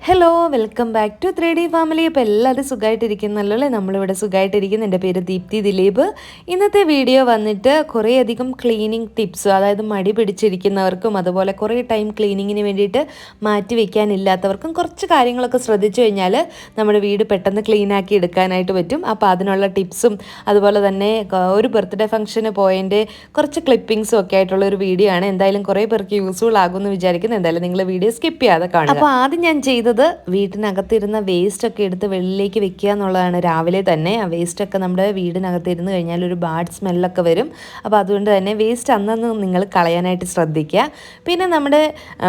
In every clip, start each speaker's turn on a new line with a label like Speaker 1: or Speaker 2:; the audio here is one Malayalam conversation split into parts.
Speaker 1: Hello welcome back to 3D family. അപ്പോൾ എല്ലാവരും സുഖമായിട്ടിരിക്കുന്നല്ലോ. നമ്മളിവിടെ സുഖമായിട്ടിരിക്കുന്നു. എൻ്റെ പേര് ദീപ്തി ദിലീപ്. ഇന്നത്തെ വീഡിയോ വന്നിട്ട് കുറേയധികം ക്ലീനിങ് ടിപ്സ്, അതായത് മടി പിടിച്ചിരിക്കുന്നവർക്കും അതുപോലെ കുറേ ടൈം ക്ലീനിങ്ങിന് വേണ്ടിയിട്ട് മാറ്റി വയ്ക്കാനില്ലാത്തവർക്കും കുറച്ച് കാര്യങ്ങളൊക്കെ ശ്രദ്ധിച്ചു കഴിഞ്ഞാൽ നമ്മുടെ വീട് പെട്ടെന്ന് ക്ലീനാക്കി എടുക്കാനായിട്ട് പറ്റും. അപ്പോൾ അതിനുള്ള ടിപ്സും അതുപോലെ തന്നെ ഒരു ബർത്ത്ഡേ ഫംഗ്ഷന് പോയതിൻ്റെ കുറച്ച് ക്ലിപ്പിങ്സും ഒക്കെ ആയിട്ടുള്ള ഒരു വീഡിയോ ആണ്. എന്തായാലും കുറേ പേർക്ക് യൂസ്ഫുൾ ആകുമെന്ന് വിചാരിക്കുന്നു. എന്തായാലും നിങ്ങൾ വീഡിയോ സ്കിപ്പ് ചെയ്യാതെ കാണുക. അപ്പോൾ ആദ്യം ഞാൻ ചെയ്തത് വീട്ടിനകത്തിരുന്ന വേസ്റ്റൊക്കെ എടുത്ത് വെളിയിലേക്ക് വെക്കുക എന്നുള്ളതാണ്. രാവിലെ തന്നെ ആ വേസ്റ്റൊക്കെ നമ്മുടെ വീടിനകത്തിരുന്ന് കഴിഞ്ഞാൽ ഒരു ബാഡ് സ്മെല്ലൊക്കെ വരും. അപ്പോൾ അതുകൊണ്ട് തന്നെ വേസ്റ്റ് അന്നന്ന് നിങ്ങൾ കളയാനായിട്ട് ശ്രദ്ധിക്കുക. പിന്നെ നമ്മുടെ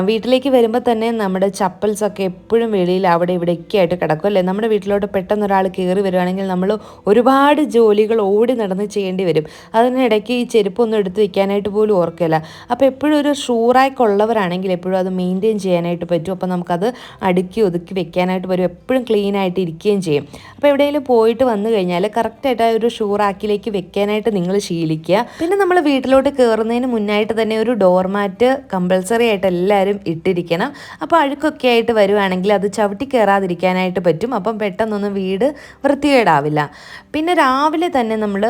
Speaker 1: വീട്ടിലേക്ക് വരുമ്പോൾ തന്നെ നമ്മുടെ ചപ്പൽസൊക്കെ എപ്പോഴും വെളിയിൽ അവിടെ ഇവിടെയൊക്കെ ആയിട്ട് കിടക്കും അല്ലേ. നമ്മുടെ വീട്ടിലോട്ട് പെട്ടെന്ന് ഒരാൾ കയറി വരുവാണെങ്കിൽ നമ്മൾ ഒരുപാട് ജോലികൾ ഓടി നടന്ന് ചെയ്യേണ്ടി വരും. അതിനിടയ്ക്ക് ഈ ചെരുപ്പൊന്നും എടുത്ത് വെക്കാനായിട്ട് പോലും ഓർക്കില്ല. അപ്പോൾ എപ്പോഴും ഒരു ഷൂറായിക്കുള്ളവരാണെങ്കിൽ എപ്പോഴും അത് മെയിൻറ്റെയിൻ ചെയ്യാനായിട്ട് പറ്റും. അപ്പോൾ നമുക്കത് അടുക്കി ഒതുക്കി വെക്കാനായിട്ട് വരും. എപ്പോഴും ക്ലീൻ ആയിട്ട് ഇരിക്കുകയും ചെയ്യും. അപ്പോൾ എവിടെയെങ്കിലും പോയിട്ട് വന്നു കഴിഞ്ഞാൽ കറക്റ്റായിട്ട് ആ ഒരു ഷൂറാക്കിലേക്ക് വെക്കാനായിട്ട് നിങ്ങൾ ശീലിക്കുക. പിന്നെ നമ്മൾ വീട്ടിലോട്ട് കയറുന്നതിന് മുന്നായിട്ട് തന്നെ ഒരു ഡോർമാറ്റ് കമ്പൽസറി ആയിട്ട് എല്ലാവരും ഇട്ടിരിക്കണം. അപ്പോൾ അഴുക്കൊക്കെ ആയിട്ട് വരുവാണെങ്കിൽ അത് ചവിട്ടി കയറാതിരിക്കാനായിട്ട് പറ്റും. അപ്പം പെട്ടെന്നൊന്നും വീട് വൃത്തികേടാവില്ല. പിന്നെ രാവിലെ തന്നെ നമ്മൾ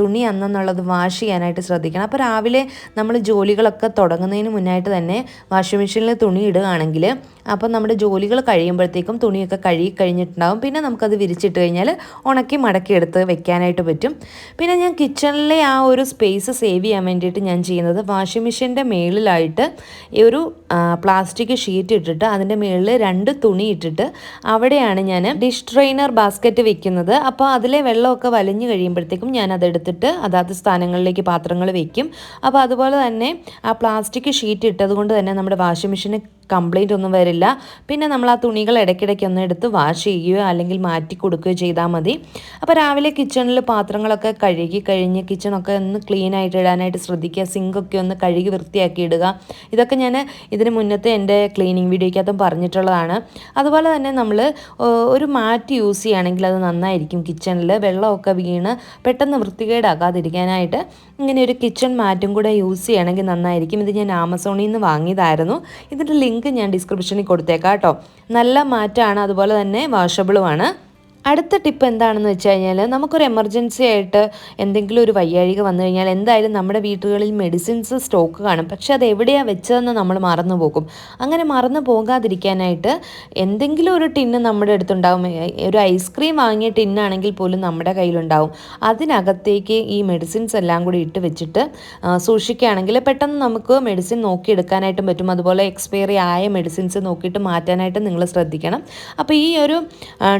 Speaker 1: തുണി അന്നെന്നുള്ളത് വാഷ് ചെയ്യാനായിട്ട് ശ്രദ്ധിക്കണം. അപ്പോൾ രാവിലെ നമ്മൾ ജോലികളൊക്കെ തുടങ്ങുന്നതിന് മുന്നായിട്ട് തന്നെ വാഷിംഗ് മെഷീനിൽ തുണി ഇടുകയാണെങ്കിൽ അപ്പം നമ്മുടെ ജോലികൾ കഴിയുമ്പോഴത്തേക്കും തുണിയൊക്കെ കഴുകി കഴിഞ്ഞിട്ടുണ്ടാകും. പിന്നെ നമുക്കത് വിരിച്ചിട്ട് കഴിഞ്ഞാൽ ഉണക്കി മടക്കി എടുത്ത് വെക്കാനായിട്ട് പറ്റും. പിന്നെ ഞാൻ കിച്ചണിലെ ആ ഒരു സ്പേസ് സേവ് ചെയ്യാൻ വേണ്ടിയിട്ട് ഞാൻ ചെയ്യുന്നത് വാഷിംഗ് മെഷീൻ്റെ മേളിലായിട്ട് ഈ ഒരു പ്ലാസ്റ്റിക് ഷീറ്റ് ഇട്ടിട്ട് അതിൻ്റെ മേളിൽ 2 തുണി ഇട്ടിട്ട് അവിടെയാണ് ഞാൻ ഡിഷ് ഡ്രെയിനർ ബാസ്ക്കറ്റ് വെക്കുന്നത്. അപ്പോൾ അതിലെ വെള്ളമൊക്കെ വലിഞ്ഞു കഴിയുമ്പോഴത്തേക്കും ഞാൻ അതെടുത്തിട്ട് അതാത് സ്ഥാനങ്ങളിലേക്ക് പാത്രങ്ങൾ വെക്കും. അപ്പോൾ അതുപോലെ തന്നെ ആ പ്ലാസ്റ്റിക് ഷീറ്റ് ഇട്ടത് കൊണ്ട് തന്നെ നമ്മുടെ വാഷിംഗ് മെഷീന് കംപ്ലൈൻ്റ് ഒന്നും വരില്ല. പിന്നെ നമ്മൾ ആ തുണികൾ ഇടയ്ക്കിടയ്ക്ക് ഒന്ന് എടുത്ത് വാഷ് ചെയ്യുകയോ അല്ലെങ്കിൽ മാറ്റി കൊടുക്കുകയോ ചെയ്താൽ മതി. അപ്പോൾ രാവിലെ കിച്ചണിൽ പാത്രങ്ങളൊക്കെ കഴുകി കഴിഞ്ഞ് കിച്ചണൊക്കെ ഒന്ന് ക്ലീൻ ആയിട്ട് ഇടാനായിട്ട് ശ്രദ്ധിക്കുക. സിങ്കൊക്കെ ഒന്ന് കഴുകി വൃത്തിയാക്കി ഇടുക. ഇതൊക്കെ ഞാൻ ഇതിന് മുന്നത്തെ എൻ്റെ ക്ലീനിങ് വീഡിയോയ്ക്കകത്തും പറഞ്ഞിട്ടുള്ളതാണ്. അതുപോലെ തന്നെ നമ്മൾ ഒരു മാറ്റ് യൂസ് ചെയ്യുകയാണെങ്കിൽ അത് നന്നായിരിക്കും. കിച്ചണിൽ വെള്ളമൊക്കെ വീണ് പെട്ടെന്ന് വൃത്തികേടാകാതിരിക്കാനായിട്ട് ഇങ്ങനെ ഒരു കിച്ചൺ മാറ്റും കൂടെ യൂസ് ചെയ്യണമെങ്കിൽ നന്നായിരിക്കും. ഇത് ഞാൻ ആമസോണിൽ നിന്ന് വാങ്ങിയതായിരുന്നു. ഇതിൻ്റെ ലിങ്ക് ഞാൻ ഡിസ്ക്രിപ്ഷനിൽ കൊടുത്തേക്കാം കേട്ടോ. നല്ല മാറ്റാണ്, അതുപോലെ തന്നെ വാഷബിളുമാണ്. അടുത്ത ടിപ്പ് എന്താണെന്ന് വെച്ച് കഴിഞ്ഞാൽ നമുക്കൊരു എമർജൻസി ആയിട്ട് എന്തെങ്കിലും ഒരു വയ്യാഴിക വന്നു കഴിഞ്ഞാൽ എന്തായാലും നമ്മുടെ വീടുകളിൽ മെഡിസിൻസ് സ്റ്റോക്ക് കാണും. പക്ഷെ അത് എവിടെയാണ് വെച്ചതെന്ന് നമ്മൾ മറന്നു പോകും. അങ്ങനെ മറന്നു പോകാതിരിക്കാനായിട്ട് എന്തെങ്കിലും ഒരു ടിന്ന് നമ്മുടെ അടുത്തുണ്ടാവും. ഒരു ഐസ്ക്രീം വാങ്ങിയ ടിന്നാണെങ്കിൽ പോലും നമ്മുടെ കയ്യിലുണ്ടാവും. അതിനകത്തേക്ക് ഈ മെഡിസിൻസ് എല്ലാം കൂടി ഇട്ട് വെച്ചിട്ട് സൂക്ഷിക്കുകയാണെങ്കിൽ പെട്ടെന്ന് നമുക്ക് മെഡിസിൻ നോക്കിയെടുക്കാനായിട്ടും പറ്റും. അതുപോലെ എക്സ്പയറി ആയ മെഡിസിൻസ് നോക്കിയിട്ട് മാറ്റാനായിട്ട് നിങ്ങൾ ശ്രദ്ധിക്കണം. അപ്പോൾ ഈ ഒരു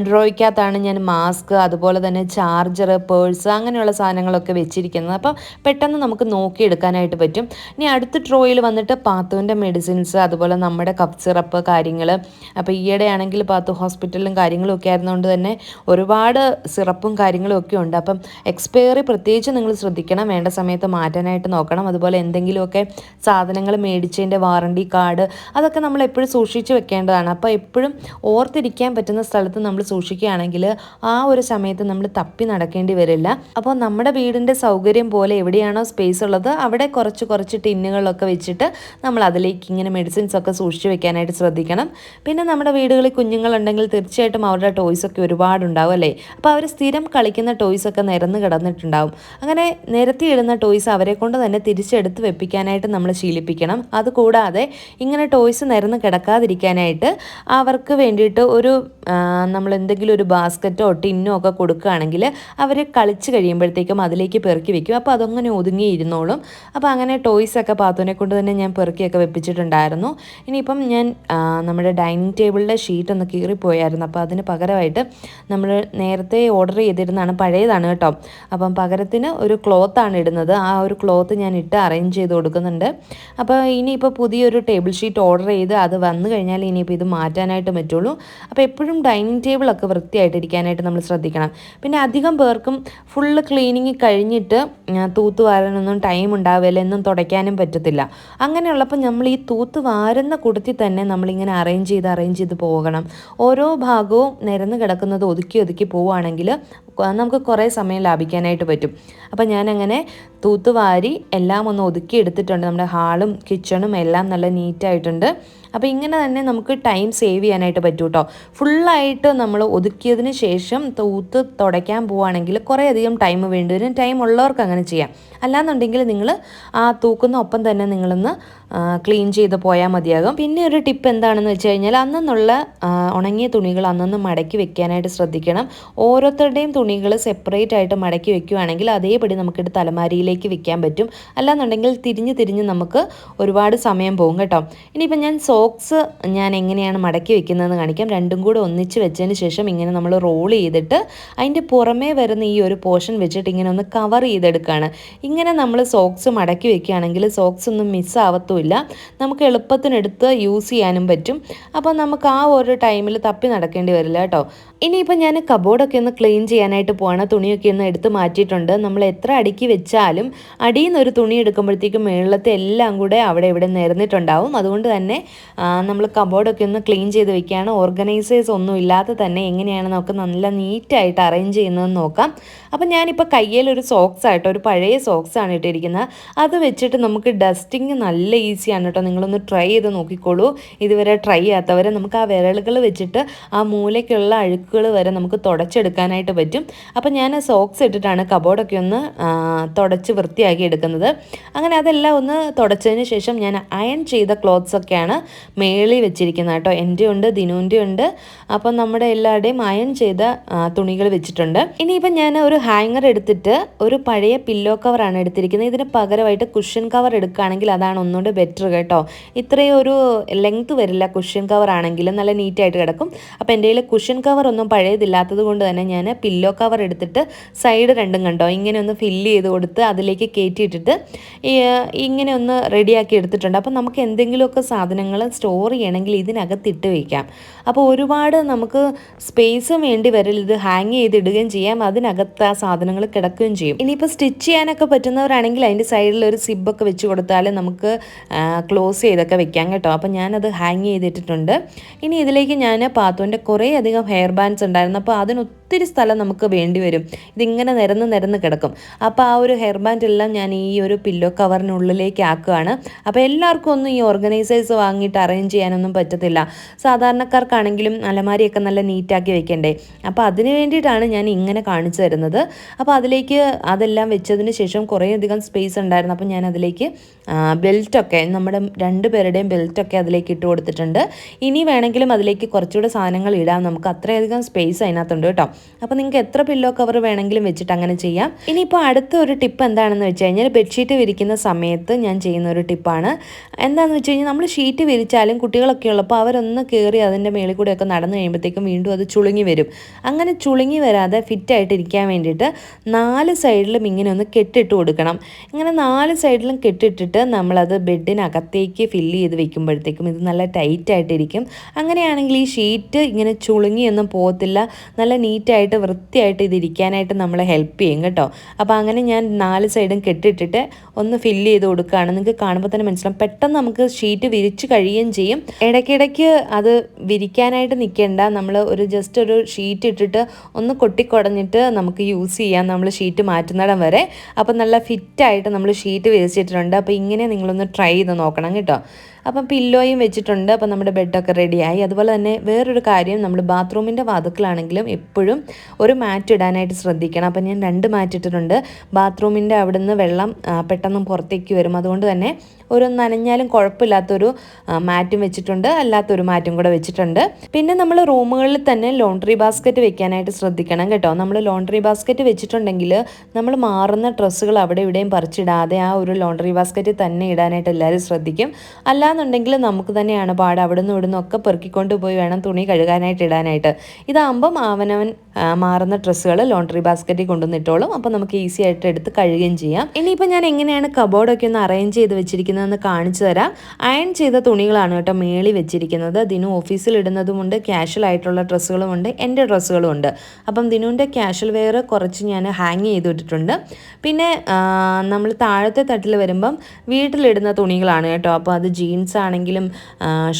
Speaker 1: ഡ്രോയ്ക്കകത്താണ് ഞാൻ മാസ്ക്, അതുപോലെ തന്നെ ചാർജർ, പേഴ്സ് അങ്ങനെയുള്ള സാധനങ്ങളൊക്കെ വെച്ചിരിക്കുന്നത്. അപ്പം പെട്ടെന്ന് നമുക്ക് നോക്കിയെടുക്കാനായിട്ട് പറ്റും. ഇനി അടുത്ത ഡ്രോയിൽ വന്നിട്ട് പാത്തുവിൻ്റെ മെഡിസിൻസ്, അതുപോലെ നമ്മുടെ കഫ് സിറപ്പ് കാര്യങ്ങൾ. അപ്പോൾ ഈയിടെ ആണെങ്കിൽ പാത്തു ഹോസ്പിറ്റലിലും കാര്യങ്ങളും ഒക്കെ ആയിരുന്നുകൊണ്ട് തന്നെ ഒരുപാട് സിറപ്പും കാര്യങ്ങളും ഒക്കെ ഉണ്ട്. അപ്പം എക്സ്പയറി പ്രത്യേകിച്ച് നിങ്ങൾ ശ്രദ്ധിക്കണം. വേണ്ട സമയത്ത് മാറ്റാനായിട്ട് നോക്കണം. അതുപോലെ എന്തെങ്കിലുമൊക്കെ സാധനങ്ങൾ മേടിച്ചതിൻ്റെ വാറണ്ടി കാർഡ് അതൊക്കെ നമ്മൾ എപ്പോഴും സൂക്ഷിച്ച് വെക്കേണ്ടതാണ്. അപ്പോൾ എപ്പോഴും ഓർത്തിരിക്കാൻ പറ്റുന്ന സ്ഥലത്ത് നമ്മൾ സൂക്ഷിക്കുകയാണെങ്കിൽ ആ ഒരു സമയത്ത് നമ്മൾ തപ്പി നടക്കേണ്ടി വരില്ല. അപ്പോൾ നമ്മുടെ വീടിൻ്റെ സൗകര്യം പോലെ എവിടെയാണോ സ്പേസ് ഉള്ളത് അവിടെ കുറച്ച് ടിന്നുകളൊക്കെ വെച്ചിട്ട് നമ്മൾ അതിലേക്ക് ഇങ്ങനെ മെഡിസിൻസ് ഒക്കെ സൂക്ഷിച്ച് വെക്കാനായിട്ട് ശ്രദ്ധിക്കണം. പിന്നെ നമ്മുടെ വീടുകളിൽ കുഞ്ഞുങ്ങളുണ്ടെങ്കിൽ തീർച്ചയായിട്ടും അവരുടെ ടോയ്സൊക്കെ ഒരുപാടുണ്ടാവും അല്ലേ. അപ്പോൾ അവർ സ്ഥിരം കളിക്കുന്ന ടോയ്സൊക്കെ നിരന്ന് കിടന്നിട്ടുണ്ടാവും. അങ്ങനെ നിരത്തിയിടുന്ന ടോയ്സ് അവരെ കൊണ്ട് തന്നെ തിരിച്ചെടുത്ത് വെപ്പിക്കാനായിട്ട് നമ്മൾ ശീലിപ്പിക്കണം. അതുകൂടാതെ ഇങ്ങനെ ടോയ്സ് നിരന്ന് കിടക്കാതിരിക്കാനായിട്ട് അവർക്ക് വേണ്ടിയിട്ട് ഒരു നമ്മൾ എന്തെങ്കിലും ഒരു ബാസ്ക്കറ്റോ ടിന്നോ ഒക്കെ കൊടുക്കുകയാണെങ്കിൽ അവർ കളിച്ച് കഴിയുമ്പോഴത്തേക്കും അതിലേക്ക് പെറുക്കി വെക്കും. അപ്പോൾ അതങ്ങനെ ഒതുങ്ങിയിരുന്നോളും. അപ്പോൾ അങ്ങനെ ടോയ്സൊക്കെ പാത്തുവിനെ കൊണ്ട് തന്നെ ഞാൻ പെറുക്കിയൊക്കെ വെപ്പിച്ചിട്ടുണ്ടായിരുന്നു. ഇനിയിപ്പം ഞാൻ നമ്മുടെ ഡൈനിങ് ടേബിളിലെ ഷീറ്റ് ഒന്ന് കീറിപ്പോയായിരുന്നു. അപ്പോൾ അതിന് പകരമായിട്ട് നമ്മൾ നേരത്തെ ഓർഡർ ചെയ്തിരുന്നതാണ്, പഴയതാണ് കേട്ടോ. അപ്പം പകരത്തിന് ഒരു ക്ലോത്താണ് ഇടുന്നത്. ആ ഒരു ക്ലോത്ത് ഞാൻ ഇട്ട് അറേഞ്ച് ചെയ്ത് കൊടുക്കുന്നുണ്ട്. അപ്പോൾ ഇനിയിപ്പോൾ പുതിയൊരു ടേബിൾ ഷീറ്റ് ഓർഡർ ചെയ്ത് അത് വന്നു കഴിഞ്ഞാൽ ഇനിയിപ്പോൾ ഇത് മാറ്റാനായിട്ട് പറ്റുള്ളൂ. അപ്പോൾ എപ്പോഴും ഡൈനിങ് ടേബിളൊക്കെ വൃത്തിയായിട്ടിരിക്കാനായിട്ട് നമ്മൾ ശ്രദ്ധിക്കണം. പിന്നെ അധികം പേർക്കും ഫുള്ള് ക്ലീനിങ് കഴിഞ്ഞിട്ട് തൂത്തുവാരാനൊന്നും ടൈം ഉണ്ടാവില്ല, എന്നും തുടയ്ക്കാനും പറ്റത്തില്ല. അങ്ങനെയുള്ളപ്പോൾ നമ്മൾ ഈ തൂത്തുവാരുന്ന കൂട്ടത്തിൽ തന്നെ നമ്മളിങ്ങനെ അറേഞ്ച് ചെയ്ത് പോകണം. ഓരോ ഭാഗവും നിരന്ന് കിടക്കുന്നത് ഒതുക്കി പോവുകയാണെങ്കിൽ നമുക്ക് കുറേ സമയം ലാഭിക്കാനായിട്ട് പറ്റും. അപ്പോൾ ഞാനങ്ങനെ തൂത്തുവാരി എല്ലാം ഒന്ന് ഒതുക്കി എടുത്തിട്ടുണ്ട്. നമ്മുടെ ഹാളും കിച്ചണും എല്ലാം നല്ല നീറ്റായിട്ടുണ്ട്. അപ്പോൾ ഇങ്ങനെ തന്നെ നമുക്ക് ടൈം സേവ് ചെയ്യാനായിട്ട് പറ്റും കേട്ടോ. ഫുള്ളായിട്ട് നമ്മൾ ഒതുക്കിയതിന് ശേഷം തൂത്ത് തുടയ്ക്കാൻ പോവുകയാണെങ്കിൽ കുറേയധികം ടൈം വേണ്ടി വരും. ടൈം ഉള്ളവർക്ക് അങ്ങനെ ചെയ്യാം. അല്ലാന്നുണ്ടെങ്കിൽ നിങ്ങൾ ആ തൂക്കുന്ന ഒപ്പം തന്നെ നിങ്ങളൊന്ന് ക്ലീൻ ചെയ്ത് പോയാൽ മതിയാകും. പിന്നെ ഒരു ടിപ്പ് എന്താണെന്ന് വെച്ച് കഴിഞ്ഞാൽ അന്നുള്ള ഉണങ്ങിയ തുണികൾ അന്നൊന്ന് മടക്കി വെക്കാനായിട്ട് ശ്രദ്ധിക്കണം. ഓരോരുത്തരുടെയും തുണികൾ സെപ്പറേറ്റ് ആയിട്ട് മടക്കി വെക്കുകയാണെങ്കിൽ അതേപടി നമുക്കിട്ട് തലമാരിയിലേക്ക് വെക്കാൻ പറ്റും. അല്ലാന്നുണ്ടെങ്കിൽ തിരിഞ്ഞ് നമുക്ക് ഒരുപാട് സമയം പോകും കേട്ടോ. ഇനിയിപ്പോൾ ഞാൻ സോക്സ് ഞാൻ എങ്ങനെയാണ് മടക്കി വെക്കുന്നതെന്ന് കാണിക്കാം. രണ്ടും കൂടെ ഒന്നിച്ച് വെച്ചതിന് ശേഷം ഇങ്ങനെ നമ്മൾ റോൾ ചെയ്തിട്ട് അതിൻ്റെ പുറമേ വരുന്ന ഈ ഒരു പോർഷൻ വെച്ചിട്ട് ഇങ്ങനെ ഒന്ന് കവർ ചെയ്തെടുക്കുകയാണ്. ഇങ്ങനെ നമ്മൾ സോക്സ് മടക്കി വെക്കുകയാണെങ്കിൽ സോക്സ് ഒന്നും മിസ്സാവത്തുമില്ല. നമുക്ക് എളുപ്പത്തിനെടുത്ത് യൂസ് ചെയ്യാനും പറ്റും. അപ്പോൾ നമുക്ക് ആ ഒരു ടൈമിൽ തപ്പി നടക്കേണ്ടി വരില്ല കേട്ടോ. ഇനിയിപ്പോൾ ഞാൻ കബോർഡൊക്കെ ഒന്ന് ക്ലീൻ ചെയ്യാനായിട്ട് പോവാണ്. തുണിയൊക്കെ ഒന്ന് എടുത്ത് മാറ്റിയിട്ടുണ്ട്. നമ്മൾ എത്ര അടുക്കി വെച്ചാലും അടിയിൽ നിന്ന് ഒരു തുണി എടുക്കുമ്പോഴത്തേക്കും മുകളിലത്തെ എല്ലാം കൂടെ അവിടെ ഇവിടെ നിരന്നിട്ടുണ്ടാവും. അതുകൊണ്ട് തന്നെ നമ്മൾ കബോർഡൊക്കെ ഒന്ന് ക്ലീൻ ചെയ്ത് വെക്കുകയാണ്. ഓർഗനൈസേഴ്സ് ഒന്നും ഇല്ലാതെ തന്നെ എങ്ങനെയാണ് നമുക്ക് നല്ല നീറ്റായിട്ട് അറേഞ്ച് ചെയ്യുന്നതെന്ന് നോക്കാം. അപ്പം ഞാനിപ്പോൾ കയ്യിലൊരു സോക്സ് ആയിട്ടോ, ഒരു പഴയ സോക്സാണ് ഇട്ടിരിക്കുന്നത്. അത് വെച്ചിട്ട് നമുക്ക് ഡസ്റ്റിങ് നല്ല ഈസിയാണ് കേട്ടോ. നിങ്ങളൊന്ന് ട്രൈ ചെയ്ത് നോക്കിക്കോളൂ. ഇതുവരെ ട്രൈ ചെയ്യാത്തവരെ നമുക്ക് ആ വിരലുകൾ വെച്ചിട്ട് ആ മൂലയ്ക്കുള്ള അഴുക്കുകൾ വരെ നമുക്ക് തുടച്ചെടുക്കാനായിട്ട് പറ്റും. അപ്പം ഞാൻ സോക്സ് ഇട്ടിട്ടാണ് കബോർഡൊക്കെ ഒന്ന് തുടച്ച് വൃത്തിയാക്കി എടുക്കുന്നത്. അങ്ങനെ അതെല്ലാം ഒന്ന് തുടച്ചതിന് ശേഷം ഞാൻ അയൺ ചെയ്ത ക്ലോത്ത്സൊക്കെയാണ് മേളിൽ വെച്ചിരിക്കുന്നത് കേട്ടോ. എൻ്റെ ഉണ്ട്, ദിനുവിൻ്റെ ഉണ്ട്. അപ്പം നമ്മുടെ എല്ലാവരുടെയും അയൺ ചെയ്ത തുണികൾ വെച്ചിട്ടുണ്ട്. ഇനിയിപ്പം ഞാൻ ഒരു ഹാങ്ങർ എടുത്തിട്ട് ഒരു പഴയ പില്ലോ കവറാണ് എടുത്തിരിക്കുന്നത്. ഇതിന് പകരമായിട്ട് കുഷ്യൻ കവർ എടുക്കുകയാണെങ്കിൽ അതാണ് ഒന്നുകൂടെ ബെറ്റർ കേട്ടോ. ഇത്രയും ഒരു ലെങ്ത് വരില്ല കുഷ്യൻ കവർ ആണെങ്കിൽ, നല്ല നീറ്റായിട്ട് കിടക്കും. അപ്പോൾ എൻ്റെ കയ്യിൽ കുഷ്യൻ കവർ ഒന്നും പഴയതില്ലാത്തത് കൊണ്ട് തന്നെ ഞാൻ പില്ലോ കവർ എടുത്തിട്ട് സൈഡ് രണ്ടും കണ്ടോ ഇങ്ങനെ ഒന്ന് ഫില്ല് ചെയ്ത് കൊടുത്ത് അതിലേക്ക് കയറ്റിയിട്ടിട്ട് ഇങ്ങനെ ഒന്ന് റെഡിയാക്കി എടുത്തിട്ടുണ്ട്. അപ്പോൾ നമുക്ക് എന്തെങ്കിലുമൊക്കെ സാധനങ്ങൾ സ്റ്റോർ ചെയ്യണമെങ്കിൽ ഇതിനകത്തിട്ട് വയ്ക്കാം. അപ്പോൾ ഒരുപാട് നമുക്ക് സ്പേസും വേണ്ടി വരില്ല. ഇത് ഹാങ് ചെയ്തിടുകയും ചെയ്യാം, അതിനകത്ത് ആ സാധനങ്ങൾ കിടക്കുകയും ചെയ്യും. ഇനിയിപ്പോൾ സ്റ്റിച്ച് ചെയ്യാനൊക്കെ പറ്റുന്നവരാണെങ്കിൽ അതിൻ്റെ സൈഡിൽ ഒരു സിബൊക്കെ വെച്ച് കൊടുത്താൽ നമുക്ക് ക്ലോസ് ചെയ്തൊക്കെ വെക്കാം കേട്ടോ. അപ്പോൾ ഞാനത് ഹാങ് ചെയ്തിട്ടിട്ടുണ്ട്. ഇനി ഇതിലേക്ക് ഞാൻ പാത്തുവിൻ്റെ കുറേ അധികം ഹെയർ ബാൻഡ്സ് ഉണ്ടായിരുന്നു. അപ്പോൾ അതിനൊത്തിരി സ്ഥലം നമുക്ക് വേണ്ടി വരും. ഇതിങ്ങനെ നിരന്ന് കിടക്കും. അപ്പോൾ ആ ഒരു ഹെയർ ബാൻഡ് എല്ലാം ഞാൻ ഈ ഒരു പില്ലോ കവറിനുള്ളിലേക്ക് ആക്കുകയാണ്. അപ്പോൾ എല്ലാവർക്കും ഒന്നും ഈ ഓർഗനൈസേഴ്സ് വാങ്ങിയിട്ട് അറേഞ്ച് ചെയ്യാനൊന്നും പറ്റത്തില്ല. സാധാരണക്കാർക്കാണെങ്കിലും അലമാരിയൊക്കെ നല്ല നീറ്റാക്കി വെക്കണ്ടേ. അപ്പോൾ അതിന് വേണ്ടിയിട്ടാണ് ഞാൻ ഇങ്ങനെ കാണിച്ചു തരുന്നത്. അപ്പോൾ അതിലേക്ക് അതെല്ലാം വെച്ചതിന് ശേഷം കുറേയധികം സ്പേസ് ഉണ്ടായിരുന്നു. അപ്പോൾ ഞാൻ അതിലേക്ക് ബെൽറ്റൊക്കെ നമ്മുടെ രണ്ടുപേരുടെയും ബെൽറ്റൊക്കെ അതിലേക്ക് ഇട്ട് കൊടുത്തിട്ടുണ്ട്. ഇനി വേണമെങ്കിലും അതിലേക്ക് കുറച്ചുകൂടെ സാധനങ്ങൾ ഇടാം. നമുക്ക് അത്രയധികം സ്പേസ് അതിനകത്തുണ്ട് കേട്ടോ. അപ്പോൾ നിങ്ങൾക്ക് എത്ര പില്ലോ കവർ വേണമെങ്കിലും വെച്ചിട്ട് അങ്ങനെ ചെയ്യാം. ഇനിയിപ്പോൾ അടുത്ത ഒരു ടിപ്പ് എന്താണെന്ന് വെച്ച് കഴിഞ്ഞാൽ ബെഡ്ഷീറ്റ് വിരിക്കുന്ന സമയത്ത് ഞാൻ ചെയ്യുന്ന ഒരു ടിപ്പാണ്. എന്താണെന്ന് വെച്ച് കഴിഞ്ഞാൽ നമ്മൾ ഷീറ്റ് വിരിച്ചാലും കുട്ടികളൊക്കെ ഉള്ളപ്പോൾ അവരൊന്ന് കയറി അതിൻ്റെ മേളിൽ കൂടെയൊക്കെ നടന്നു കഴിയുമ്പോഴത്തേക്കും വീണ്ടും അത് ചുളുങ്ങി വരും. അങ്ങനെ ചുളുങ്ങി വരാതെ ഫിറ്റായിട്ട് ഇരിക്കാൻ വേണ്ടിയിട്ട് 4 സൈഡിലും ഇങ്ങനെ ഒന്ന് കെട്ടിട്ട് കൊടുക്കണം. ഇങ്ങനെ 4 സൈഡിലും കെട്ടിട്ടിട്ട് നമ്മളത് ബെഡിനകത്തേക്ക് ഫില്ല് ചെയ്ത് വെക്കുമ്പോഴത്തേക്കും ഇത് നല്ല ടൈറ്റായിട്ടിരിക്കും. അങ്ങനെയാണെങ്കിൽ ഈ ഷീറ്റ് ഇങ്ങനെ ചുളുങ്ങിയൊന്നും പോകത്തില്ല. നല്ല നീറ്റായിട്ട് വൃത്തിയായിട്ട് ഇതിരിക്കാനായിട്ട് നമ്മളെ ഹെൽപ്പ് ചെയ്യും കേട്ടോ. അപ്പോൾ അങ്ങനെ ഞാൻ 4 സൈഡും കെട്ടിട്ടിട്ട് ഒന്ന് ഫില്ല് ചെയ്ത് കൊടുക്കുകയാണ്. നിങ്ങൾക്ക് കാണുമ്പോൾ തന്നെ മനസ്സിലാവും. പെട്ടെന്ന് നമുക്ക് ഷീറ്റ് വിരിച്ച് കഴിയുകയും ചെയ്യും. ഇടയ്ക്കിടയ്ക്ക് അത് വിരിക്കാനായിട്ട് നിൽക്കേണ്ട. നമ്മൾ ജസ്റ്റ് ഒരു ഷീറ്റ് ഇട്ടിട്ട് ഒന്ന് കൊട്ടിക്കുടഞ്ഞിട്ട് നമുക്ക് യൂസ് ചെയ്യാം, നമ്മൾ ഷീറ്റ് മാറ്റുന്നിടം വരെ. അപ്പോൾ നല്ല ഫിറ്റായിട്ട് നമ്മൾ ഷീറ്റ് വിരിച്ചിട്ടുണ്ട്. അപ്പോൾ ഇങ്ങനെ നിങ്ങളൊന്ന് ട്രൈ ചെയ്ത് നോക്കണം കേട്ടോ. അപ്പം പില്ലോയും വെച്ചിട്ടുണ്ട്. അപ്പം നമ്മുടെ ബെഡൊക്കെ റെഡിയായി. അതുപോലെ തന്നെ വേറൊരു കാര്യം, നമ്മൾ ബാത്റൂമിൻ്റെ വാതിക്കലാണെങ്കിലും എപ്പോഴും ഒരു മാറ്റ് ഇടാനായിട്ട് ശ്രദ്ധിക്കണം. അപ്പം ഞാൻ 2 മാറ്റ് ഇട്ടിട്ടുണ്ട്. ബാത്റൂമിൻ്റെ അവിടെ നിന്ന് വെള്ളം പെട്ടെന്ന് പുറത്തേക്ക് വരും. അതുകൊണ്ട് തന്നെ ഒരു നനഞ്ഞാലും കുഴപ്പമില്ലാത്തൊരു മാറ്റും വെച്ചിട്ടുണ്ട്, അല്ലാത്തൊരു മാറ്റും കൂടെ വെച്ചിട്ടുണ്ട്. പിന്നെ നമ്മൾ റൂമുകളിൽ തന്നെ ലോണ്ട്രി ബാസ്ക്കറ്റ് വെക്കാനായിട്ട് ശ്രദ്ധിക്കണം കേട്ടോ. നമ്മൾ ലോണ്ട്രി ബാസ്ക്കറ്റ് വെച്ചിട്ടുണ്ടെങ്കിൽ നമ്മൾ മാറുന്ന ഡ്രസ്സുകൾ അവിടെ ഇവിടെയും പറിച്ചിടാതെ ആ ഒരു ലോണ്ട്രി ബാസ്ക്കറ്റ് തന്നെ ഇടാനായിട്ട് എല്ലാവരും ശ്രദ്ധിക്കും. അല്ലാന്നുണ്ടെങ്കിൽ നമുക്ക് തന്നെയാണ് പാട്. അവിടെ നിന്ന് ഇവിടുന്ന് ഒക്കെ പെറുക്കിക്കൊണ്ട് പോയി വേണം തുണി കഴുകാനായിട്ട് ഇടാനായിട്ട്. ഇതാകുമ്പം അവനവൻ മാറുന്ന ഡ്രസ്സുകൾ ലോണ്ട്രി ബാസ്ക്കറ്റിൽ കൊണ്ടുവന്നിട്ടോളും. അപ്പോൾ നമുക്ക് ഈസി ആയിട്ട് എടുത്ത് കഴുകുകയും ചെയ്യാം. ഇനിയിപ്പോൾ ഞാൻ എങ്ങനെയാണ് കബോർഡൊക്കെ ഒന്ന് അറേഞ്ച് ചെയ്ത് വെച്ചിരിക്കുന്നതെന്ന് കാണിച്ചു തരാം. അയൺ ചെയ്ത തുണികളാണ് കേട്ടോ മേളി വെച്ചിരിക്കുന്നത്. ദിനു ഓഫീസിൽ ഇടുന്നതുമുണ്ട്, ക്യാഷ്വൽ ആയിട്ടുള്ള ഡ്രസ്സുകളുമുണ്ട്, എൻ്റെ ഡ്രസ്സുകളുമുണ്ട്. അപ്പം ദിനുവിൻ്റെ ക്യാഷ്വൽ വെയർ കുറച്ച് ഞാൻ ഹാങ് ചെയ്തിട്ടുണ്ട്. പിന്നെ നമ്മൾ താഴത്തെ തട്ടിൽ വരുമ്പം വീട്ടിലിടുന്ന തുണികളാണ് കേട്ടോ. അപ്പോൾ അത് ജീൻസ് ആണെങ്കിലും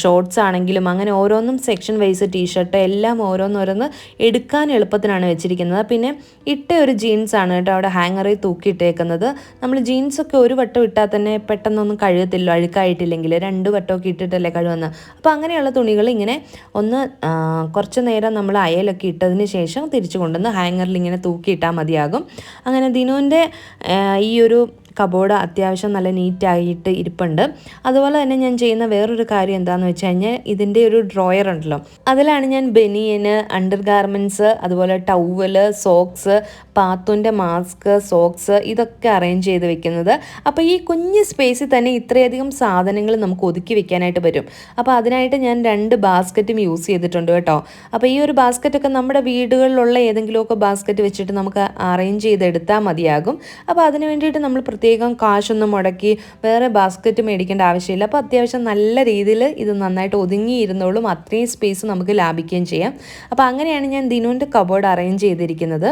Speaker 1: ഷോർട്ട്സ് ആണെങ്കിലും അങ്ങനെ ഓരോന്നും സെക്ഷൻ വൈസ് ടീഷർട്ട് എല്ലാം ഓരോന്നോരോന്ന് എടുക്കാൻ എളുപ്പത്തിനാണ് വെച്ചിരിക്കുന്നത്. പിന്നെ ഇട്ട ഒരു ജീൻസ് ആണ് കേട്ടോ അവിടെ ഹാങ്ങറിൽ തൂക്കിയിട്ടേക്കുന്നത്. നമ്മൾ ജീൻസൊക്കെ ഒരു വട്ടം ഇട്ടാൽ തന്നെ പെട്ടെന്നൊന്നും കഴുകത്തില്ലോ അഴുക്കായിട്ടില്ലെങ്കിൽ, 2 വട്ടമൊക്കെ ഇട്ടിട്ടല്ലേ കഴുകുന്നത്. അപ്പോൾ അങ്ങനെയുള്ള തുണികൾ ഇങ്ങനെ ഒന്ന് കുറച്ച് നേരം നമ്മൾ അയലൊക്കെ ഇട്ടതിന് ശേഷം തിരിച്ചു കൊണ്ടുവന്ന് ഹാങ്ങറിൽ ഇങ്ങനെ തൂക്കിയിട്ടാൽ മതിയാകും. അങ്ങനെ ദിനുവിൻ്റെ ഈ ഒരു കബോർഡ് അത്യാവശ്യം നല്ല നീറ്റായിട്ട് ഇരിപ്പുണ്ട്. അതുപോലെ തന്നെ ഞാൻ ചെയ്യുന്ന വേറൊരു കാര്യം എന്താണെന്ന് വെച്ച് കഴിഞ്ഞാൽ, ഇതിൻ്റെ ഒരു ഡ്രോയർ ഉണ്ടല്ലോ, അതിലാണ് ഞാൻ ബനിയന്, അണ്ടർ ഗാർമെൻറ്റ്സ്, അതുപോലെ ടവല്, സോക്സ്, പാത്തുൻ്റെ മാസ്ക്, സോക്സ് ഇതൊക്കെ അറേഞ്ച് ചെയ്ത് വെക്കുന്നത്. അപ്പോൾ ഈ കുഞ്ഞ് സ്പേസിൽ തന്നെ ഇത്രയധികം സാധനങ്ങൾ നമുക്ക് ഒതുക്കി വെക്കാനായിട്ട് പറ്റും. അപ്പോൾ അതിനായിട്ട് ഞാൻ 2 ബാസ്ക്കറ്റും യൂസ് ചെയ്തിട്ടുണ്ട് കേട്ടോ. അപ്പോൾ ഈ ഒരു ബാസ്ക്കറ്റൊക്കെ നമ്മുടെ വീടുകളിലുള്ള ഏതെങ്കിലുമൊക്കെ ബാസ്ക്കറ്റ് വെച്ചിട്ട് നമുക്ക് അറേഞ്ച് ചെയ്തെടുത്താൽ മതിയാകും. അപ്പോൾ അതിന് വേണ്ടിയിട്ട് നമ്മൾ പ്രത്യേകം കാശൊന്നും മുടക്കി വേറെ ബാസ്ക്കറ്റ് മേടിക്കേണ്ട ആവശ്യമില്ല. അപ്പോൾ അത്യാവശ്യം നല്ല രീതിയിൽ ഇത് നന്നായിട്ട് ഒതുങ്ങിയിരുന്നോളും, അത്രയും സ്പേസ് നമുക്ക് ലാഭിക്കുകയും ചെയ്യാം. അപ്പോൾ അങ്ങനെയാണ് ഞാൻ ദിനുവിൻ്റെ കബോർഡ് അറേഞ്ച് ചെയ്തിരിക്കുന്നത്.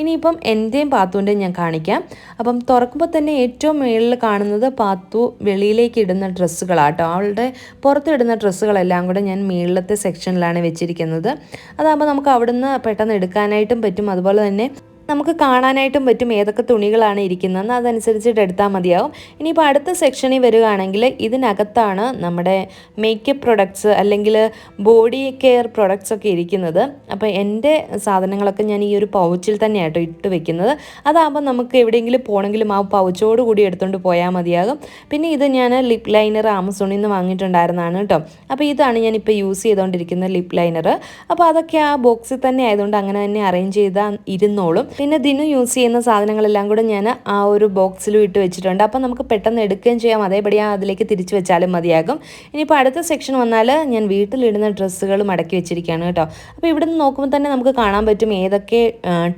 Speaker 1: ഇനിയിപ്പം എൻ്റെയും പാത്തുവിൻ്റെയും ഞാൻ കാണിക്കാം. അപ്പം തുറക്കുമ്പോൾ തന്നെ ഏറ്റവും മുകളിൽ കാണുന്നത് പാത്തു വെളിയിലേക്ക് ഇടുന്ന ഡ്രസ്സുകളാട്ടോ. അവളുടെ പുറത്തിടുന്ന ഡ്രസ്സുകളെല്ലാം കൂടെ ഞാൻ മുകളിലത്തെ സെക്ഷനിലാണ് വെച്ചിരിക്കുന്നത്. അതാകുമ്പോൾ നമുക്ക് അവിടുന്ന് പെട്ടെന്ന് എടുക്കാനായിട്ടും പറ്റും, അതുപോലെ തന്നെ നമുക്ക് കാണാനായിട്ടും പറ്റും ഏതൊക്കെ തുണികളാണ് ഇരിക്കുന്നതെന്ന്, അതനുസരിച്ചിട്ട് എടുത്താൽ മതിയാവും. ഇനിയിപ്പോൾ അടുത്ത സെക്ഷനിൽ വരികയാണെങ്കിൽ ഇതിനകത്താണ് നമ്മുടെ മേക്കപ്പ് പ്രൊഡക്ട്സ് അല്ലെങ്കിൽ ബോഡി കെയർ പ്രൊഡക്ട്സ് ഒക്കെ ഇരിക്കുന്നത്. അപ്പോൾ എൻ്റെ സാധനങ്ങളൊക്കെ ഞാൻ ഈ ഒരു പൗച്ചിൽ തന്നെയാട്ടോ ഇട്ട് വെക്കുന്നത്. അതാകുമ്പോൾ നമുക്ക് എവിടെയെങ്കിലും പോകണമെങ്കിലും ആ പൗച്ചോട് കൂടി എടുത്തുകൊണ്ട് പോയാൽ മതിയാകും. പിന്നെ ഇത് ഞാൻ ലിപ് ലൈനർ ആമസോണിൽ നിന്ന് വാങ്ങിയിട്ടുണ്ടായിരുന്നതാണ് കേട്ടോ. അപ്പോൾ ഇതാണ് ഞാനിപ്പോൾ യൂസ് ചെയ്തുകൊണ്ടിരിക്കുന്ന ലിപ് ലൈനർ. അപ്പോൾ അതൊക്കെ ആ ബോക്സിൽ തന്നെ ആയതുകൊണ്ട് അങ്ങനെ തന്നെ അറേഞ്ച് ചെയ്താൽ ഇരുന്നോളും. പിന്നെ ദിനു യൂസ് ചെയ്യുന്ന സാധനങ്ങളെല്ലാം കൂടെ ഞാൻ ആ ഒരു ബോക്സിലും ഇട്ട് വെച്ചിട്ടുണ്ട്. അപ്പോൾ നമുക്ക് പെട്ടെന്ന് എടുക്കുകയും ചെയ്യാം, അതേപടി അതിലേക്ക് തിരിച്ച് വെച്ചാലും മതിയാകും. ഇനിയിപ്പോൾ അടുത്ത സെക്ഷൻ വന്നാൽ ഞാൻ വീട്ടിലിടുന്ന ഡ്രസ്സുകൾ മടക്കി വെച്ചിരിക്കുകയാണ് കേട്ടോ. അപ്പോൾ ഇവിടെ നിന്ന് നോക്കുമ്പോൾ തന്നെ നമുക്ക് കാണാൻ പറ്റും ഏതൊക്കെ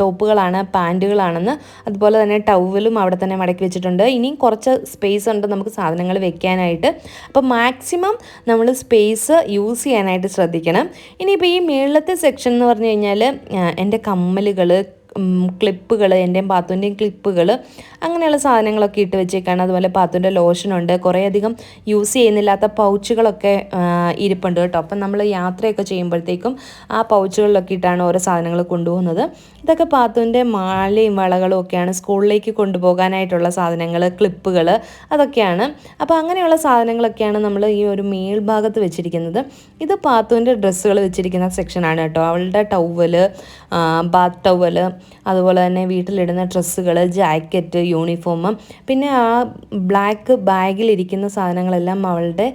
Speaker 1: ടോപ്പുകളാണ്, പാൻറ്റുകളാണെന്ന്. അതുപോലെ തന്നെ ടവലും അവിടെ തന്നെ മടക്കി വെച്ചിട്ടുണ്ട്. ഇനിയും കുറച്ച് സ്പേസ് ഉണ്ട് നമുക്ക് സാധനങ്ങൾ വെക്കാനായിട്ട്. അപ്പോൾ മാക്സിമം നമ്മൾ സ്പേസ് യൂസ് ചെയ്യാനായിട്ട് ശ്രദ്ധിക്കണം. ഇനിയിപ്പോൾ ഈ മുകളിലത്തെ സെക്ഷൻ എന്ന് പറഞ്ഞു കഴിഞ്ഞാൽ എൻ്റെ കമ്മലുകൾ, ക്ലിപ്പുകൾ, എൻ്റെയും പാത്തുൻ്റെയും ക്ലിപ്പുകൾ, അങ്ങനെയുള്ള സാധനങ്ങളൊക്കെ ഇട്ട് വെച്ചേക്കാണ്. അതുപോലെ പാത്തുൻ്റെ ലോഷനുണ്ട്, കുറേയധികം യൂസ് ചെയ്യുന്നില്ലാത്ത പൗച്ചുകളൊക്കെ ഇരിപ്പുണ്ട് കേട്ടോ. അപ്പം നമ്മൾ യാത്രയൊക്കെ ചെയ്യുമ്പോഴത്തേക്കും ആ പൗച്ചുകളിലൊക്കെ ഇട്ടാണ് ഓരോ സാധനങ്ങൾ കൊണ്ടുപോകുന്നത്. ഇതൊക്കെ പാത്തുൻ്റെ മാലയും വളകളും ഒക്കെയാണ്, സ്കൂളിലേക്ക് കൊണ്ടുപോകാനായിട്ടുള്ള സാധനങ്ങൾ, ക്ലിപ്പുകൾ അതൊക്കെയാണ്. അപ്പോൾ അങ്ങനെയുള്ള സാധനങ്ങളൊക്കെയാണ് നമ്മൾ ഈ ഒരു മേൽഭാഗത്ത് വെച്ചിരിക്കുന്നത്. ഇത് പാത്തുൻ്റെ ഡ്രസ്സുകൾ വെച്ചിരിക്കുന്ന സെക്ഷനാണ് കേട്ടോ. അവളുടെ ടവല്, ബാത്ത് ടവല്, അതുപോലെ തന്നെ വീട്ടിലിടുന്ന ഡ്രസ്സുകൾ, ജാക്കറ്റ്, യൂണിഫോം, പിന്നെ ആ ബ്ലാക്ക് ബാഗിലിരിക്കുന്ന സാധനങ്ങളെല്ലാം അവളുടെ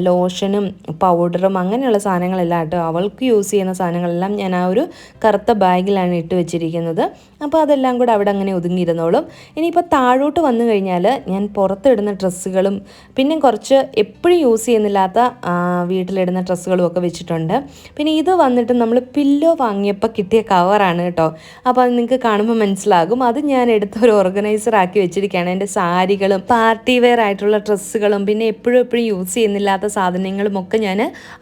Speaker 1: ലോഷനും പൗഡറും അങ്ങനെയുള്ള സാധനങ്ങളെല്ലാം കേട്ടോ. അവൾക്ക് യൂസ് ചെയ്യുന്ന സാധനങ്ങളെല്ലാം ഞാൻ ആ ഒരു കറുത്ത ബാഗിലാണ് ഇട്ട് വെച്ചിരിക്കുന്നത്. അപ്പോൾ അതെല്ലാം കൂടെ അവിടെ അങ്ങനെ ഒതുങ്ങിയിരുന്നോളും. ഇനിയിപ്പോൾ താഴോട്ട് വന്നു കഴിഞ്ഞാൽ ഞാൻ പുറത്തിടുന്ന ഡ്രസ്സുകളും പിന്നെ കുറച്ച് എപ്പോഴും യൂസ് ചെയ്യുന്നില്ലാത്ത വീട്ടിലിടുന്ന ഡ്രസ്സുകളും ഒക്കെ വെച്ചിട്ടുണ്ട്. പിന്നെ ഇത് വന്നിട്ട് നമ്മൾ പില്ലോ വാങ്ങിയപ്പോൾ കിട്ടിയ കവറാണ് കേട്ടോ. അപ്പോൾ അത് നിങ്ങൾക്ക് കാണുമ്പോൾ മനസ്സിലാകും. അത് ഞാൻ എടുത്തൊരു ഓർഗനൈസർ ആക്കി വെച്ചിരിക്കുകയാണ്. എൻ്റെ സാരികളും പാർട്ടി വെയർ ആയിട്ടുള്ള ഡ്രസ്സുകളും പിന്നെ എപ്പോഴും യൂസ് ചെയ്യുന്നില്ലാത്ത സാധനങ്ങളും ഒക്കെ ഞാൻ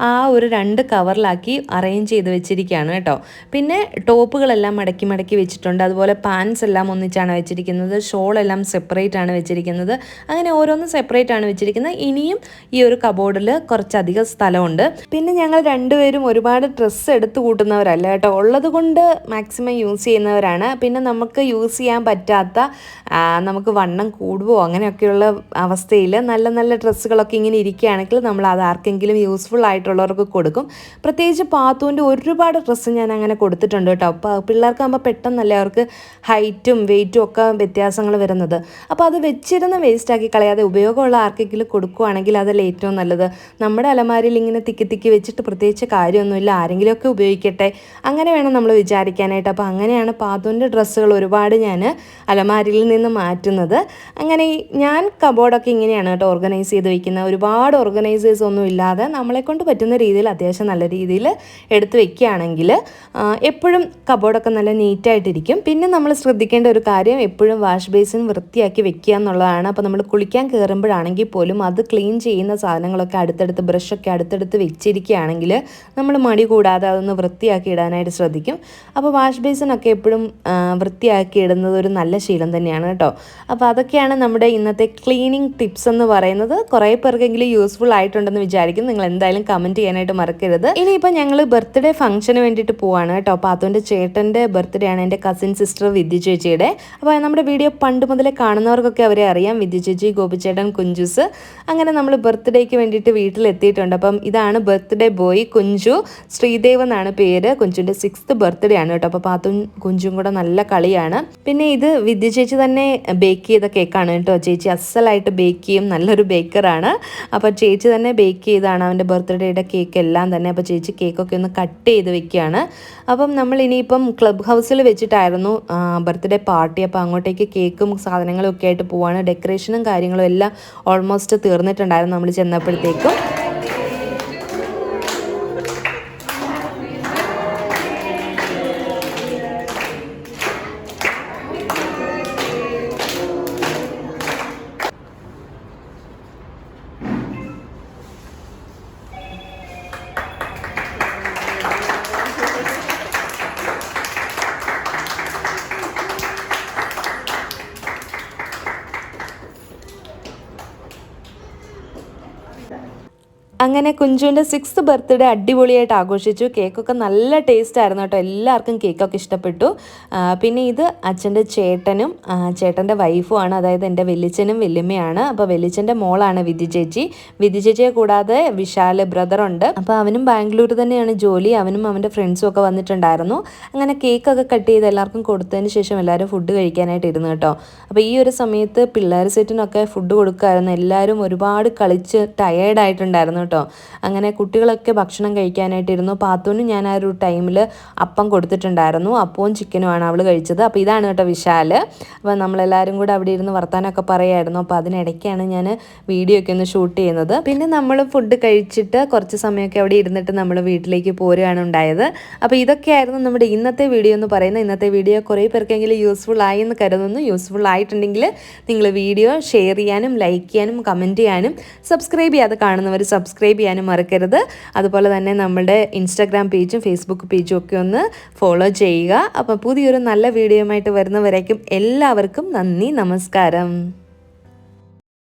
Speaker 1: ആ ഒരു 2 കവറിലാക്കി അറേഞ്ച് ചെയ്ത് വെച്ചിരിക്കുകയാണ് കേട്ടോ. പിന്നെ ടോപ്പുകളെല്ലാം മടക്കി മടക്കി വെച്ചിട്ടുണ്ട്. അതുപോലെ പാൻസ് എല്ലാം ഒന്നിച്ചാണ് വെച്ചിരിക്കുന്നത്, ഷോളെല്ലാം സെപ്പറേറ്റ് ആണ് വെച്ചിരിക്കുന്നത്. അങ്ങനെ ഓരോന്നും സെപ്പറേറ്റ് ആണ് വെച്ചിരിക്കുന്നത്. ഇനിയും ഈ ഒരു കബോർഡിൽ കുറച്ചധികം സ്ഥലമുണ്ട്. പിന്നെ ഞങ്ങൾ രണ്ടുപേരും ഒരുപാട് ഡ്രസ്സ് എടുത്തു കൂട്ടുന്നവരല്ല കേട്ടോ, ഉള്ളത് കൊണ്ട് മാക്സിമം യൂസ് ചെയ്യുന്നവരാണ്. പിന്നെ നമുക്ക് യൂസ് ചെയ്യാൻ പറ്റാത്ത, നമുക്ക് വണ്ണം കൂടുവോ അങ്ങനെയൊക്കെയുള്ള അവസ്ഥയിൽ നല്ല നല്ല ഡ്രസ്സുകളൊക്കെ ഇങ്ങനെ ഇരിക്കുകയാണെങ്കിൽ നമ്മൾ അത് ആർക്കെങ്കിലും യൂസ്ഫുൾ ആയിട്ടുള്ളവർക്ക് കൊടുക്കും. പ്രത്യേകിച്ച് പാത്തുവിൻ്റെ ഒരുപാട് ഡ്രസ്സ് ഞാൻ അങ്ങനെ കൊടുത്തിട്ടുണ്ട് കേട്ടോ. അപ്പോൾ പിള്ളേർക്കാകുമ്പോൾ പെട്ടെന്നല്ലേ അവർക്ക് ഹൈറ്റും വെയിറ്റും ഒക്കെ വ്യത്യാസങ്ങൾ വരുന്നത്. അപ്പോൾ അത് വെച്ചിരുന്ന് വേസ്റ്റാക്കി കളയാതെ ഉപയോഗമുള്ള ആർക്കെങ്കിലും കൊടുക്കുകയാണെങ്കിൽ അതല്ലേ ഏറ്റവും നല്ലത്. നമ്മുടെ അലമാരിയിൽ ഇങ്ങനെ തിക്കി വെച്ചിട്ട് പ്രത്യേകിച്ച് കാര്യമൊന്നുമില്ല, ആരെങ്കിലുമൊക്കെ ഉപയോഗിക്കട്ടെ അങ്ങനെ വേണം നമ്മൾ വിചാരിക്കാനായിട്ട്. അപ്പോൾ അങ്ങനെയാണ് പാത്തുവിൻ്റെ ഡ്രസ്സുകൾ ഒരുപാട് ഞാൻ അലമാരിയിൽ നിന്ന് മാറ്റുന്നത്. അങ്ങനെ ഞാൻ കബോർഡൊക്കെ ഇങ്ങനെയാണ് കേട്ടോ ഓർഗനൈസ് ചെയ്ത് വയ്ക്കുന്നത്. ഒരുപാട് ഓർഗനൈസേഴ്സ് ഒന്നും ഇല്ലാതെ നമ്മളെക്കൊണ്ട് പറ്റുന്ന രീതിയിൽ അത്യാവശ്യം നല്ല രീതിയിൽ എടുത്ത് വെക്കുകയാണെങ്കിൽ എപ്പോഴും കബോർഡൊക്കെ നല്ല നീറ്റായിട്ടിരിക്കും. പിന്നെ നമ്മൾ ശ്രദ്ധിക്കേണ്ട ഒരു കാര്യം എപ്പോഴും വാഷ് ബേസിൻ വൃത്തിയാക്കി വെക്കുക എന്നുള്ളതാണ്. അപ്പോൾ നമ്മൾ കുളിക്കാൻ കയറുമ്പോഴാണെങ്കിൽ പോലും അത് ക്ലീൻ ചെയ്യുന്ന സാധനങ്ങളൊക്കെ അടുത്തടുത്ത്, ബ്രഷൊക്കെ അടുത്തടുത്ത് വെച്ചിരിക്കുകയാണെങ്കിൽ നമ്മൾ മടി കൂടാതെ അതൊന്ന് വൃത്തിയാക്കി ഇടാനായിട്ട് ശ്രദ്ധിക്കും. അപ്പോൾ വാഷ് ബേസിനൊക്കെ എപ്പോഴും വൃത്തിയാക്കി ഇടുന്നത് ഒരു നല്ല ശീലം തന്നെയാണ് കേട്ടോ. അപ്പോൾ അതൊക്കെയാണ് നമ്മുടെ ഇന്നത്തെ ക്ലീനിങ് ടിപ്സ് എന്ന് പറയുന്നത്. കുറേ പേർക്കെങ്കിലും യൂസ്ഫുൾ ആയിട്ടുണ്ടെന്ന് വിചാരിക്കും. നിങ്ങൾ എന്തായാലും കമൻറ്റ് ചെയ്യാനായിട്ട് മറക്കരുത്. ഇനിയിപ്പോൾ ഞങ്ങൾ ബർത്ത്ഡേ ഫംഗ്ഷന് വേണ്ടിയിട്ട് പോവാണ് കേട്ടോ. പാത്തുവിൻ്റെ ചേട്ടൻ്റെ ബർത്ത്ഡേ ആണ്, എൻ്റെ കസിൻ സിസ്റ്റർ വിദ്യ ചേച്ചിയുടെ. അപ്പോൾ നമ്മുടെ വീഡിയോ പണ്ട് മുതലേ കാണുന്നവർക്കൊക്കെ അവരെ അറിയാം. വിദ്യ ചേച്ചി, ഗോപിച്ചേട്ടൻ, കുഞ്ചുസ്. അങ്ങനെ നമ്മൾ ബർത്ത്ഡേക്ക് വേണ്ടിയിട്ട് വീട്ടിലെത്തിയിട്ടുണ്ട്. അപ്പം ഇതാണ് ബർത്ത്ഡേ ബോയ് കുഞ്ചു. ശ്രീദേവ് എന്നാണ് പേര്. കുഞ്ചുവിൻ്റെ 6th ബർത്ത്ഡേ ആണ് കേട്ടോ. അപ്പോൾ പാത്തും കുഞ്ചും കൂടെ നല്ല കളിയാണ്. പിന്നെ ഇത് വിദ്യ ചേച്ചി തന്നെ ബേക്ക് ചെയ്ത കേക്കാണ് കേട്ടോ. ചേച്ചി അസലായിട്ട് ബേക്ക് ചെയ്യും, നല്ലൊരു ബേക്കറാണ്. അപ്പോൾ ചേച്ചി തന്നെ ബേക്ക് ചെയ്താണ് അവൻ്റെ ബർത്ത്ഡേയുടെ കേക്ക് എല്ലാം തന്നെ. അപ്പോൾ ചേച്ചി കേക്കൊക്കെ ഒന്ന് കട്ട് ചെയ്ത് വെക്കുകയാണ്. അപ്പം നമ്മൾ ഇനിയിപ്പം ക്ലബ് ഹൗസിൽ വെച്ചിട്ടായിരുന്നു ബർത്ത്ഡേ പാർട്ടി. അപ്പോൾ അങ്ങോട്ടേക്ക് കേക്കും സാധനങ്ങളും ഒക്കെ ആയിട്ട് പോവാണ്. ഡെക്കറേഷനും കാര്യങ്ങളും എല്ലാം ഓൾമോസ്റ്റ് തീർന്നിട്ടുണ്ടായിരുന്നു നമ്മൾ ചെന്നപ്പോഴത്തേക്കും. അങ്ങനെ കുഞ്ചുവിൻ്റെ 6th ബർത്ത്ഡേ അടിപൊളിയായിട്ട് ആഘോഷിച്ചു. കേക്കൊക്കെ നല്ല ടേസ്റ്റ് ആയിരുന്നു കേട്ടോ. എല്ലാവർക്കും കേക്കൊക്കെ ഇഷ്ടപ്പെട്ടു. പിന്നെ ഇത് അച്ഛൻ്റെ ചേട്ടനും ചേട്ടൻ്റെ വൈഫുമാണ്, അതായത് എൻ്റെ വലിയച്ഛനും വല്യമ്മയാണ്. അപ്പോൾ വലിയച്ഛൻ്റെ മോളാണ് വിദ്യ ചേച്ചി. വിദ്യ ചേച്ചിയെ കൂടാതെ വിശാൽ ബ്രദറുണ്ട്. അപ്പോൾ അവനും ബാംഗ്ലൂർ തന്നെയാണ് ജോലി. അവനും അവൻ്റെ ഫ്രണ്ട്സും ഒക്കെ വന്നിട്ടുണ്ടായിരുന്നു. അങ്ങനെ കേക്കൊക്കെ കട്ട് ചെയ്ത് എല്ലാവർക്കും കൊടുത്തതിന് ശേഷം എല്ലാവരും ഫുഡ് കഴിക്കാനായിട്ട് ഇരുന്നു കേട്ടോ. അപ്പോൾ ഈ ഒരു സമയത്ത് പിള്ളേർ സെറ്റിനൊക്കെ ഫുഡ് കൊടുക്കുമായിരുന്നു. എല്ലാവരും ഒരുപാട് കളിച്ച് ടയേർഡായിട്ടുണ്ടായിരുന്നു കേട്ടോ. അങ്ങനെ കുട്ടികളൊക്കെ ഭക്ഷണം കഴിക്കാനായിട്ടിരുന്നു. പാത്തുവിന് ഞാൻ ആ ഒരു ടൈമിൽ അപ്പം കൊടുത്തിട്ടുണ്ടായിരുന്നു. അപ്പവും ചിക്കനുമാണ് അവൾ കഴിച്ചത്. അപ്പോൾ ഇതാണ് കേട്ടോ വിശാൽ. അപ്പോൾ നമ്മളെല്ലാവരും കൂടെ അവിടെ ഇരുന്ന് വർത്താനമൊക്കെ പറയായിരുന്നു. അപ്പോൾ അതിനിടയ്ക്കാണ് ഞാൻ വീഡിയോ ഒക്കെ ഒന്ന് ഷൂട്ട് ചെയ്യുന്നത്. പിന്നെ നമ്മൾ ഫുഡ് കഴിച്ചിട്ട് കുറച്ച് സമയമൊക്കെ അവിടെ ഇരുന്നിട്ട് നമ്മൾ വീട്ടിലേക്ക് പോരുകയാണ് ഉണ്ടായത്. അപ്പോൾ ഇതൊക്കെയായിരുന്നു നമ്മുടെ ഇന്നത്തെ വീഡിയോ എന്ന് പറയുന്നത്. ഇന്നത്തെ വീഡിയോ കുറേ പേർക്കെങ്കിലും യൂസ്ഫുൾ ആയി എന്ന് കരുതുന്നു. യൂസ്ഫുൾ ആയിട്ടുണ്ടെങ്കിൽ നിങ്ങൾ വീഡിയോ ഷെയർ ചെയ്യാനും ലൈക്ക് ചെയ്യാനും കമൻറ്റ് ചെയ്യാനും സബ്സ്ക്രൈബ് ചെയ്യാതെ കാണുന്നവർ സബ്സ്ക്രൈബ് ചെയ്യാനും മറക്കരുത്. അതുപോലെ തന്നെ നമ്മുടെ ഇൻസ്റ്റാഗ്രാം പേജും ഫേസ്ബുക്ക് പേജും ഒക്കെ ഒന്ന് ഫോളോ ചെയ്യുക. അപ്പോൾ പുതിയൊരു നല്ല വീഡിയോയുമായിട്ട് വരുന്നവരേക്കും എല്ലാവർക്കും നന്ദി, നമസ്കാരം.